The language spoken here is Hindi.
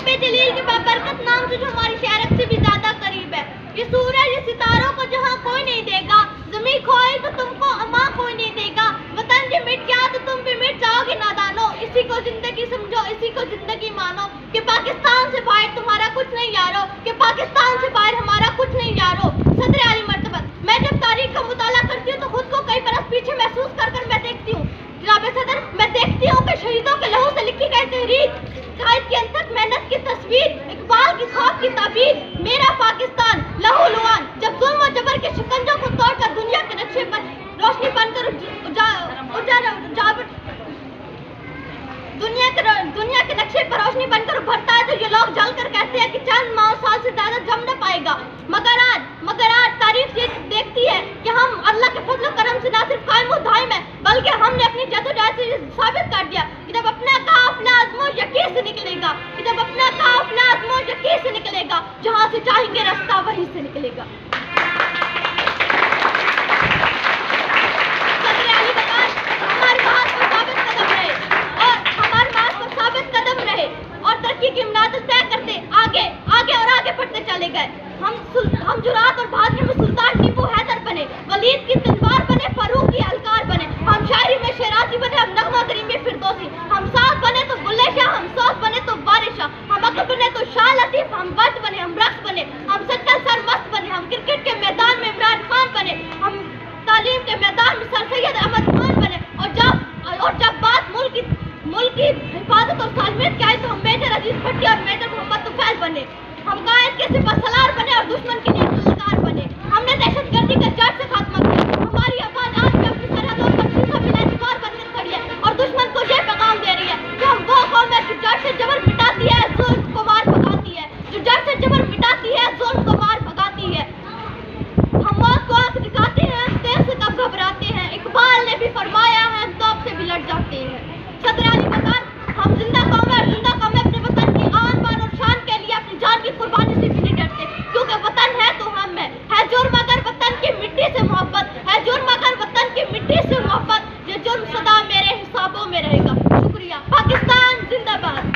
रब्बे जलील के बाबरकत नाम से जो हमारी शहरत से भी ज्यादा करीब है। ये सूरज ये सितारों को जहाँ कोई नहीं देगा, ज़मीं खोई तो तुमको अमा कोई नहीं देगा, वतन जो मिट गया तो तुम भी मिट जाओगे नादानो। इसी को जिंदगी समझो, इसी को जिंदगी मानो कि पाकिस्तान से बाहर तुम्हारा कुछ नहीं यारो, कि पाकिस्तान से बाहर हमारा कुछ नहीं यारो। सदर आली मर्तबत मैं जब तारीख का मुताला करती हूँ तो खुद को कई बरस पीछे महसूस कर कर मैं देखती हूँ। जनाब सदर, मैं देखती हूँ कि शहीदों के लहू से लिखी गई तहरीर, कायद की अनथक मेहनत की तस्वीर, इकबाल की ख्वाब की ताबीर, मेरा पाकिस्तान लहू लुआन, जब जुल्म और जबर के शिकंजों को तोड़कर दुनिया के नक्शे पर रोशनी बनकर दुनिया के नक्शे पर रोशनी बनकर उभरता है, तो ये लोग जल कर कहते हैं कि चंद माह साल से ज्यादा जम न पाएगा। मगर आज तारीफ ये देखती है कि हम अल्लाह के फजल करम से ना सिर्फ कायम दायम है, बल्कि हमने अपनी जद्दोजहद से साबित कर दिया कि जब अपना काफिला आज़मो यकीन से निकलेगा, कि जब अपना काफिला आज़मो यकीन से निकलेगा, जहाँ से चाहेंगे रास्ता वहीं से निकलेगा। की मिनाद तय करते आगे आगे और आगे बढ़ते चले गए। हम जुरात और बहादुरी में सुल्तान टीपू हैदर बने, वलीद की तलवार बने, फारूक की अलकार बने, हम शायरी में शेराजी बने, हम नगमा करीम में फिरदौसी, हम साथ बने तो बुल्ले शाह, हम सौस बने तो वारिस शाह, हम अकल बने तो शाह लतीफ, हम वक्त बने, हम रक्स बने, हम सच्चल सरमस्त बने, हम क्रिकेट के मैदान में इमरान खान बने, हम तालीम के मैदान में सर सैयद अहमद खान बने, और जब बात मुल्क की हिफाजत और सालमियत की आई तो हम मेजर अजीज भट्टी और मेजर मोहम्मद तुफैल बने, हम कायद के सिपहसालार बने और दुश्मन की